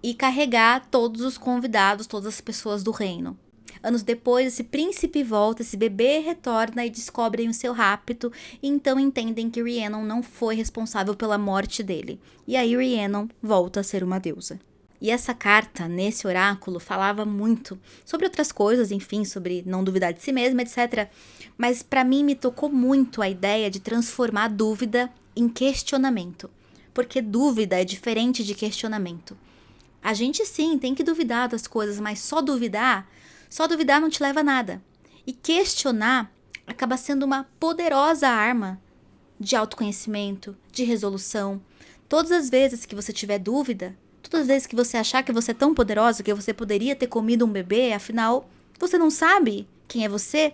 e carregar todos os convidados, todas as pessoas do reino. Anos depois, esse príncipe volta, esse bebê retorna e descobrem o seu rapto, e então entendem que Rhiannon não foi responsável pela morte dele. E aí Rhiannon volta a ser uma deusa. E essa carta, nesse oráculo, falava muito sobre outras coisas, enfim, sobre não duvidar de si mesma, etc. Mas para mim me tocou muito a ideia de transformar a dúvida em questionamento. Porque dúvida é diferente de questionamento. A gente sim tem que duvidar das coisas, mas só duvidar não te leva a nada. E questionar acaba sendo uma poderosa arma de autoconhecimento, de resolução. Todas as vezes que você tiver dúvida, todas as vezes que você achar que você é tão poderosa que você poderia ter comido um bebê, afinal, Você não sabe quem é você?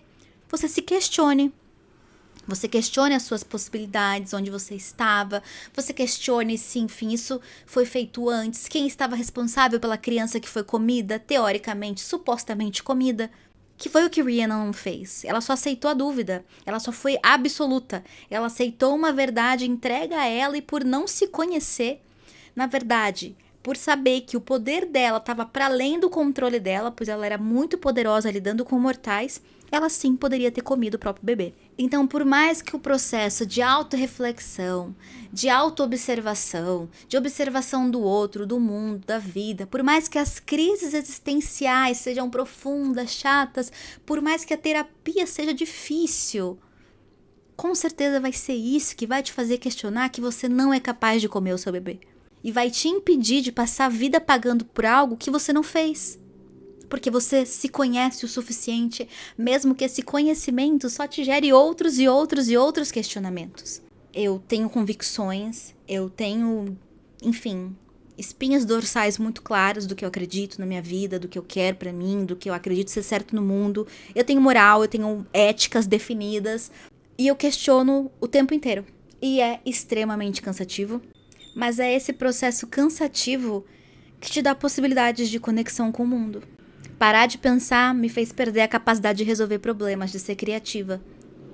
Você se questione. Você questione as suas possibilidades, onde você estava. Você questione se, enfim, isso foi feito antes. Quem estava responsável pela criança que foi comida, teoricamente, supostamente comida. Que foi o que Rihanna não fez. Ela só aceitou a dúvida. Ela só foi absoluta. Ela aceitou uma verdade entregue a ela e por não se conhecer, na verdade, por saber que o poder dela estava para além do controle dela, pois ela era muito poderosa lidando com mortais, ela sim poderia ter comido o próprio bebê. Então, por mais que o processo de autorreflexão, de autoobservação, de observação do outro, do mundo, da vida, por mais que as crises existenciais sejam profundas, chatas, por mais que a terapia seja difícil, com certeza vai ser isso que vai te fazer questionar que você não é capaz de comer o seu bebê. E vai te impedir de passar a vida pagando por algo que você não fez. Porque você se conhece o suficiente, mesmo que esse conhecimento só te gere outros e outros e outros questionamentos. Eu tenho convicções, eu tenho, enfim, espinhas dorsais muito claras do que eu acredito na minha vida, do que eu quero pra mim, do que eu acredito ser certo no mundo. Eu tenho moral, eu tenho éticas definidas e eu questiono o tempo inteiro. E é extremamente cansativo, mas é esse processo cansativo que te dá possibilidades de conexão com o mundo. Parar de pensar me fez perder a capacidade de resolver problemas, de ser criativa.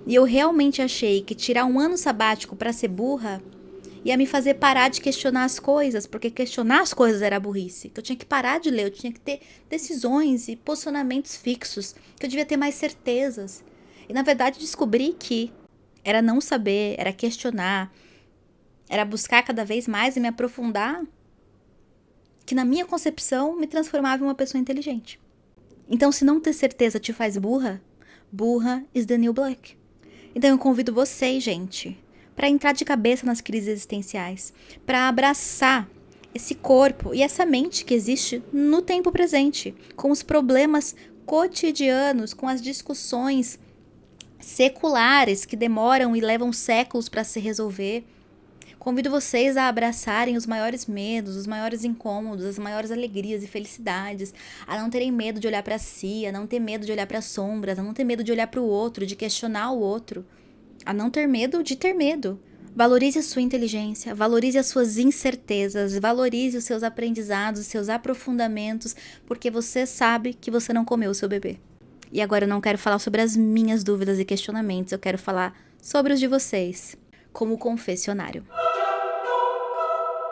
E eu realmente achei que tirar um ano sabático para ser burra ia me fazer parar de questionar as coisas, porque questionar as coisas era burrice. Que eu tinha que parar de ler, eu tinha que ter decisões e posicionamentos fixos, que eu devia ter mais certezas. E na verdade descobri que era não saber, era questionar, era buscar cada vez mais e me aprofundar, que na minha concepção me transformava em uma pessoa inteligente. Então, se não ter certeza te faz burra, burra is the new black. Então, eu convido vocês, gente, para entrar de cabeça nas crises existenciais, para abraçar esse corpo e essa mente que existe no tempo presente, com os problemas cotidianos, com as discussões seculares que demoram e levam séculos para se resolver. Convido vocês a abraçarem os maiores medos, os maiores incômodos, as maiores alegrias e felicidades, a não terem medo de olhar para si, a não ter medo de olhar para as sombras, a não ter medo de olhar para o outro, de questionar o outro, a não ter medo de ter medo. Valorize a sua inteligência, valorize as suas incertezas, valorize os seus aprendizados, os seus aprofundamentos, porque você sabe que você não comeu o seu bebê. E agora eu não quero falar sobre as minhas dúvidas e questionamentos, eu quero falar sobre os de vocês, como confessionário.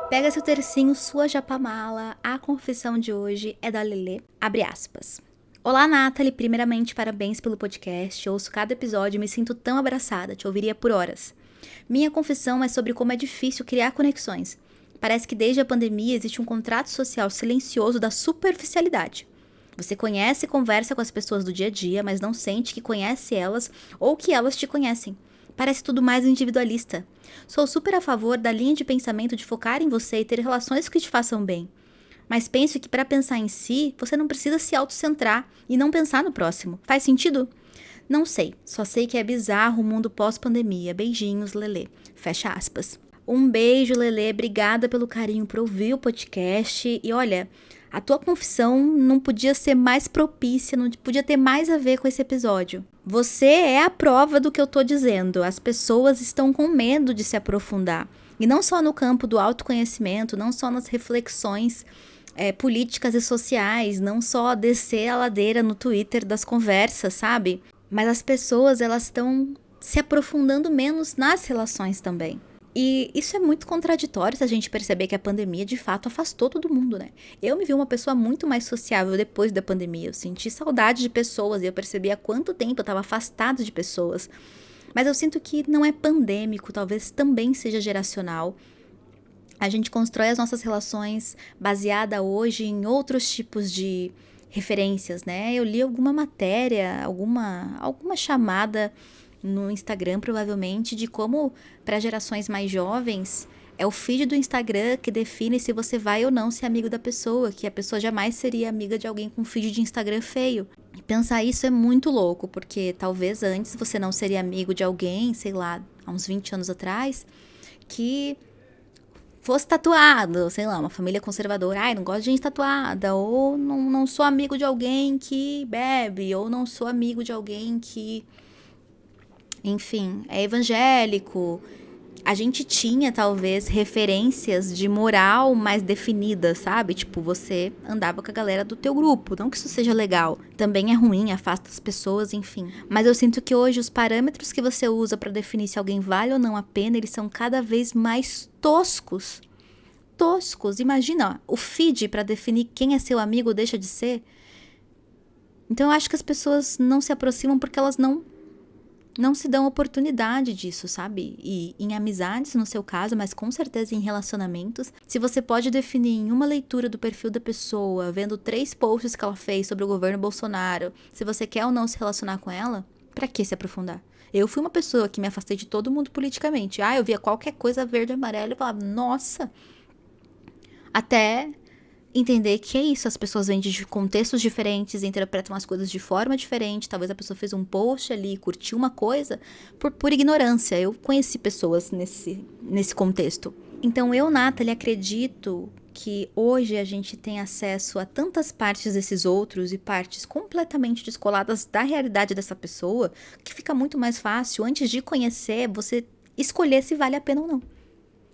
Pega seu tercinho, sua japamala, a confissão de hoje é da Lelê, abre aspas. Olá, Nathalie, primeiramente parabéns pelo podcast, ouço cada episódio e me sinto tão abraçada, te ouviria por horas. Minha confissão é sobre como é difícil criar conexões. Parece que desde a pandemia existe um contrato social silencioso da superficialidade. Você conhece e conversa com as pessoas do dia a dia, mas não sente que conhece elas ou que elas te conhecem. Parece tudo mais individualista. Sou super a favor da linha de pensamento de focar em você e ter relações que te façam bem. Mas penso que para pensar em si, você não precisa se autocentrar e não pensar no próximo. Faz sentido? Não sei, só sei que é bizarro o mundo pós-pandemia. Beijinhos, Lelê. Fecha aspas. Um beijo, Lelê. Obrigada pelo carinho por ouvir o podcast. E olha, a tua confissão não podia ser mais propícia, não podia ter mais a ver com esse episódio. Você é a prova do que eu tô dizendo. As pessoas estão com medo de se aprofundar. E não só no campo do autoconhecimento, não só nas reflexões políticas e sociais, não só descer a ladeira no Twitter das conversas, sabe? Mas as pessoas, elas estão se aprofundando menos nas relações também. E isso é muito contraditório se a gente perceber que a pandemia de fato afastou todo mundo, né? Eu me vi uma pessoa muito mais sociável depois da pandemia. Eu senti saudade de pessoas e eu percebi há quanto tempo eu estava afastado de pessoas. Mas eu sinto que não é pandêmico, talvez também seja geracional. A gente constrói as nossas relações baseada hoje em outros tipos de referências, né? Eu li alguma matéria, alguma chamada no Instagram, provavelmente, de como, para gerações mais jovens, é o feed do Instagram que define se você vai ou não ser amigo da pessoa, que a pessoa jamais seria amiga de alguém com feed de Instagram feio. E pensar isso é muito louco, porque talvez antes você não seria amigo de alguém, sei lá, há uns 20 anos atrás, que fosse tatuado, sei lá, uma família conservadora, ai, não gosto de gente tatuada, ou não sou amigo de alguém que bebe, ou não sou amigo de alguém que, enfim, é evangélico. A gente tinha, talvez, referências de moral mais definidas, sabe? Tipo, você andava com a galera do teu grupo. Não que isso seja legal. Também é ruim, afasta as pessoas, enfim. Mas eu sinto que hoje os parâmetros que você usa pra definir se alguém vale ou não a pena, eles são cada vez mais toscos. Toscos. Imagina, ó, o feed pra definir quem é seu amigo ou deixa de ser. Então eu acho que as pessoas não se aproximam porque elas não se dão oportunidade disso, sabe? E em amizades, no seu caso, mas com certeza em relacionamentos. Se você pode definir em uma leitura do perfil da pessoa, vendo 3 posts que ela fez sobre o governo Bolsonaro, se você quer ou não se relacionar com ela, pra que se aprofundar? Eu fui uma pessoa que me afastei de todo mundo politicamente. Eu via qualquer coisa verde e amarela e falava, nossa! Até entender que é isso, as pessoas vêm de contextos diferentes, interpretam as coisas de forma diferente, talvez a pessoa fez um post ali, curtiu uma coisa, por ignorância. Eu conheci pessoas nesse contexto. Então eu, Nathalie, acredito que hoje a gente tem acesso a tantas partes desses outros e partes completamente descoladas da realidade dessa pessoa, que fica muito mais fácil, antes de conhecer, você escolher se vale a pena ou não.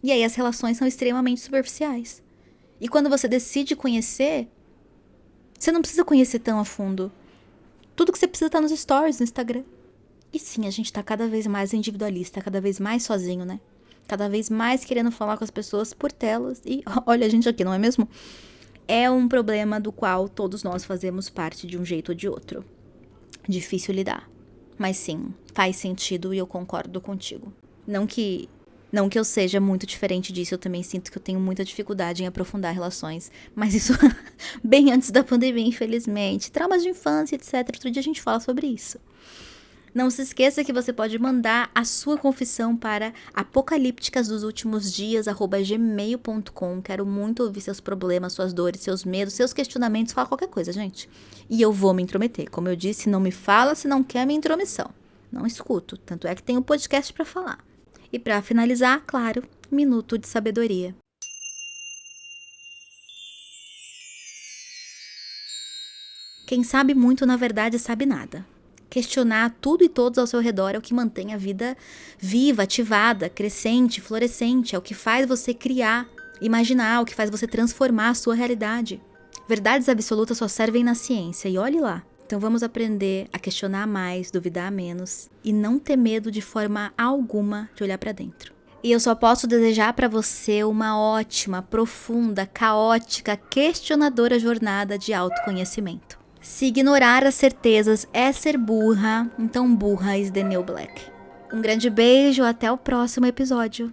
E aí as relações são extremamente superficiais. E quando você decide conhecer, você não precisa conhecer tão a fundo. Tudo que você precisa tá nos stories, no Instagram. E sim, a gente tá cada vez mais individualista, cada vez mais sozinho, né? Cada vez mais querendo falar com as pessoas por telas. E olha a gente aqui, não é mesmo? É um problema do qual todos nós fazemos parte de um jeito ou de outro. Difícil lidar. Mas sim, faz sentido e eu concordo contigo. Não que eu seja muito diferente disso, eu também sinto que eu tenho muita dificuldade em aprofundar relações. Mas isso bem antes da pandemia, infelizmente. Traumas de infância, etc. Outro dia a gente fala sobre isso. Não se esqueça que você pode mandar a sua confissão para apocalípticasdosúltimosdias@gmail.com. Quero muito ouvir seus problemas, suas dores, seus medos, seus questionamentos. Fala qualquer coisa, gente. E eu vou me intrometer. Como eu disse, não me fala se não quer minha intromissão. Não escuto. Tanto é que tem um podcast para falar. E para finalizar, claro, minuto de sabedoria. Quem sabe muito, na verdade, sabe nada. Questionar tudo e todos ao seu redor é o que mantém a vida viva, ativada, crescente, florescente. É o que faz você criar, imaginar, o que faz você transformar a sua realidade. Verdades absolutas só servem na ciência, e olhe lá. Então vamos aprender a questionar mais, duvidar menos e não ter medo de forma alguma de olhar para dentro. E eu só posso desejar para você uma ótima, profunda, caótica, questionadora jornada de autoconhecimento. Se ignorar as certezas é ser burra, então burra is the new black. Um grande beijo, até o próximo episódio.